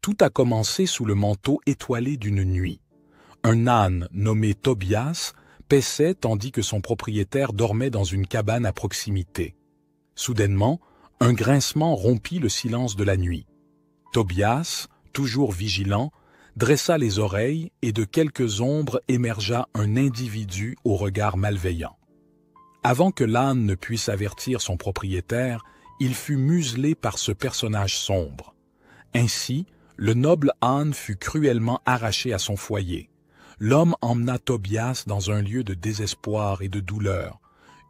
Tout a commencé sous le manteau étoilé d'une nuit. Un âne nommé Tobias paissait tandis que son propriétaire dormait dans une cabane à proximité. Soudainement, un grincement rompit le silence de la nuit. Tobias, toujours vigilant, dressa les oreilles et de quelques ombres émergea un individu au regard malveillant. Avant que l'âne ne puisse avertir son propriétaire, il fut muselé par ce personnage sombre. Ainsi, le noble âne fut cruellement arraché à son foyer. L'homme emmena Tobias dans un lieu de désespoir et de douleur,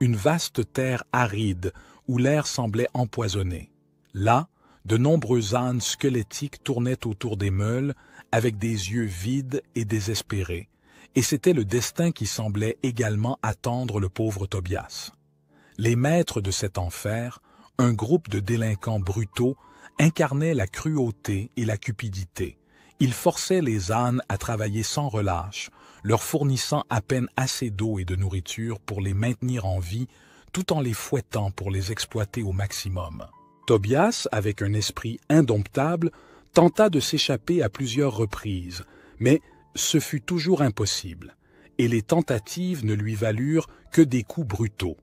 une vaste terre aride où l'air semblait empoisonné. Là, de nombreux ânes squelettiques tournaient autour des meules avec des yeux vides et désespérés, et c'était le destin qui semblait également attendre le pauvre Tobias. Les maîtres de cet enfer, un groupe de délinquants brutaux, incarnaient la cruauté et la cupidité. Ils forçaient les ânes à travailler sans relâche, leur fournissant à peine assez d'eau et de nourriture pour les maintenir en vie, tout en les fouettant pour les exploiter au maximum. Tobias, avec un esprit indomptable, tenta de s'échapper à plusieurs reprises, mais ce fut toujours impossible, et les tentatives ne lui valurent que des coups brutaux.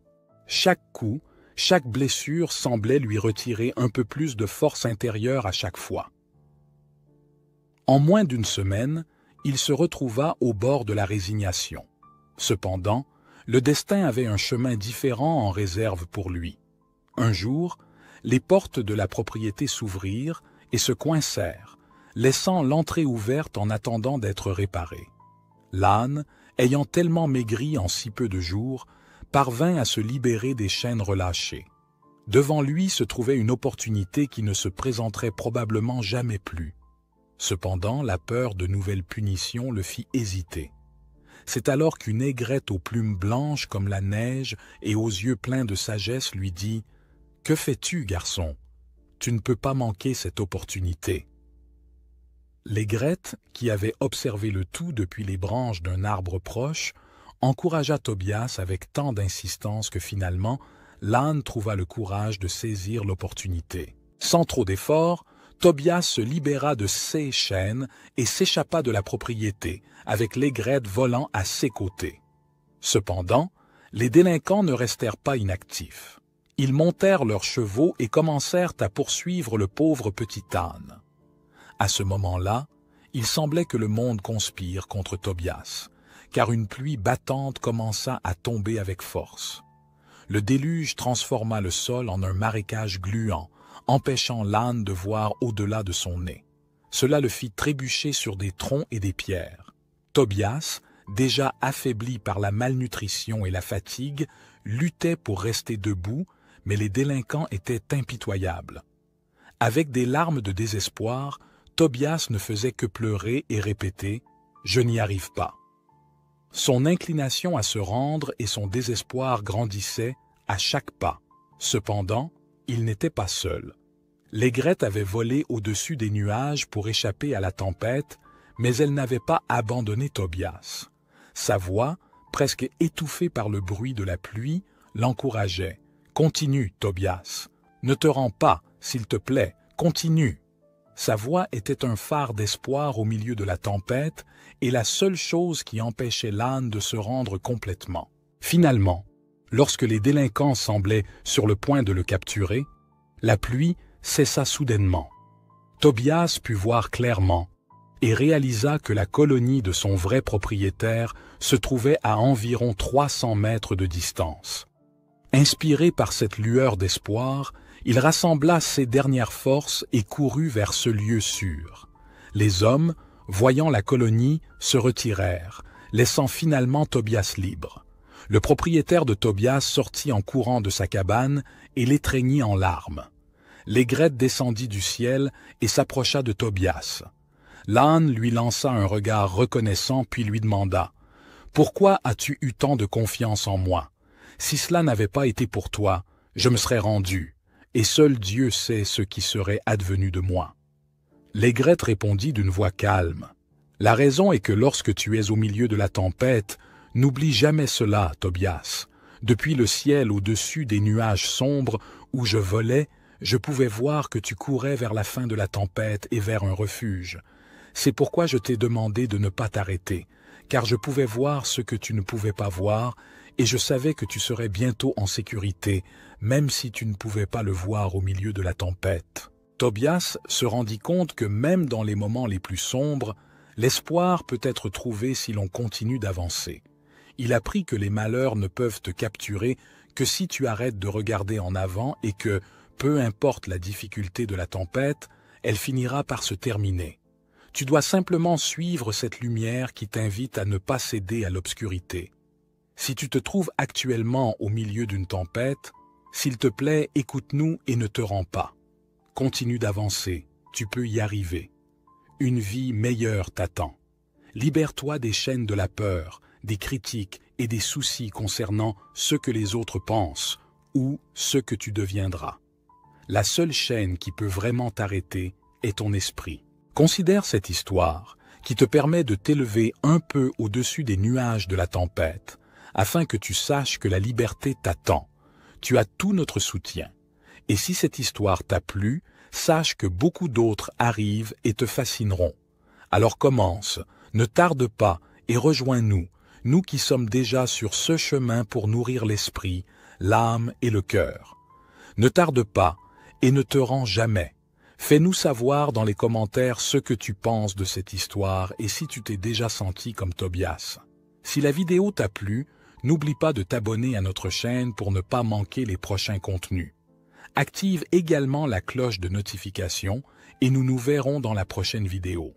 Chaque coup, chaque blessure semblait lui retirer un peu plus de force intérieure à chaque fois. En moins d'une semaine, il se retrouva au bord de la résignation. Cependant, le destin avait un chemin différent en réserve pour lui. Un jour, les portes de la propriété s'ouvrirent et se coincèrent, laissant l'entrée ouverte en attendant d'être réparée. L'âne, ayant tellement maigri en si peu de jours, parvint à se libérer des chaînes relâchées. Devant lui se trouvait une opportunité qui ne se présenterait probablement jamais plus. Cependant, la peur de nouvelles punitions le fit hésiter. C'est alors qu'une aigrette aux plumes blanches comme la neige et aux yeux pleins de sagesse lui dit « Que fais-tu, garçon? Tu ne peux pas manquer cette opportunité. » L'aigrette, qui avait observé le tout depuis les branches d'un arbre proche, encouragea Tobias avec tant d'insistance que finalement, l'âne trouva le courage de saisir l'opportunité. Sans trop d'efforts, Tobias se libéra de ses chaînes et s'échappa de la propriété, avec l'aigrette volant à ses côtés. Cependant, les délinquants ne restèrent pas inactifs. Ils montèrent leurs chevaux et commencèrent à poursuivre le pauvre petit âne. À ce moment-là, il semblait que le monde conspire contre Tobias, car une pluie battante commença à tomber avec force. Le déluge transforma le sol en un marécage gluant, empêchant l'âne de voir au-delà de son nez. Cela le fit trébucher sur des troncs et des pierres. Tobias, déjà affaibli par la malnutrition et la fatigue, luttait pour rester debout, mais les délinquants étaient impitoyables. Avec des larmes de désespoir, Tobias ne faisait que pleurer et répéter « Je n'y arrive pas ». Son inclination à se rendre et son désespoir grandissaient à chaque pas. Cependant, il n'était pas seul. L'aigrette avait volé au-dessus des nuages pour échapper à la tempête, mais elle n'avait pas abandonné Tobias. Sa voix, presque étouffée par le bruit de la pluie, l'encourageait. « Continue, Tobias. Ne te rends pas, s'il te plaît, continue. » Sa voix était un phare d'espoir au milieu de la tempête et la seule chose qui empêchait l'âne de se rendre complètement. Finalement, lorsque les délinquants semblaient sur le point de le capturer, la pluie cessa soudainement. Tobias put voir clairement et réalisa que la colonie de son vrai propriétaire se trouvait à environ 300 mètres de distance. Inspiré par cette lueur d'espoir, il rassembla ses dernières forces et courut vers ce lieu sûr. Les hommes, voyant la colonie, se retirèrent, laissant finalement Tobias libre. Le propriétaire de Tobias sortit en courant de sa cabane et l'étreignit en larmes. L'aigrette descendit du ciel et s'approcha de Tobias. L'âne lui lança un regard reconnaissant puis lui demanda « Pourquoi as-tu eu tant de confiance en moi? Si cela n'avait pas été pour toi, je me serais rendu, et seul Dieu sait ce qui serait advenu de moi. » L'aigrette répondit d'une voix calme « La raison est que lorsque tu es au milieu de la tempête, n'oublie jamais cela, Tobias. Depuis le ciel au-dessus des nuages sombres où je volais, Je pouvais voir que tu courais vers la fin de la tempête et vers un refuge. C'est pourquoi je t'ai demandé de ne pas t'arrêter, car je pouvais voir ce que tu ne pouvais pas voir, et je savais que tu serais bientôt en sécurité, même si tu ne pouvais pas le voir au milieu de la tempête. » Tobias se rendit compte que même dans les moments les plus sombres, l'espoir peut être trouvé si l'on continue d'avancer. Il apprit que les malheurs ne peuvent te capturer que si tu arrêtes de regarder en avant et que, peu importe la difficulté de la tempête, elle finira par se terminer. Tu dois simplement suivre cette lumière qui t'invite à ne pas céder à l'obscurité. Si tu te trouves actuellement au milieu d'une tempête, s'il te plaît, écoute-nous et ne te rends pas. Continue d'avancer, tu peux y arriver. Une vie meilleure t'attend. Libère-toi des chaînes de la peur, des critiques et des soucis concernant ce que les autres pensent ou ce que tu deviendras. La seule chaîne qui peut vraiment t'arrêter est ton esprit. Considère cette histoire qui te permet de t'élever un peu au-dessus des nuages de la tempête, afin que tu saches que la liberté t'attend. Tu as tout notre soutien. Et si cette histoire t'a plu, sache que beaucoup d'autres arrivent et te fascineront. Alors commence, ne tarde pas et rejoins-nous, nous qui sommes déjà sur ce chemin pour nourrir l'esprit, l'âme et le cœur. Ne tarde pas et ne te rends jamais. Fais-nous savoir dans les commentaires ce que tu penses de cette histoire et si tu t'es déjà senti comme Tobias. Si la vidéo t'a plu, n'oublie pas de t'abonner à notre chaîne pour ne pas manquer les prochains contenus. Active également la cloche de notification et nous nous verrons dans la prochaine vidéo.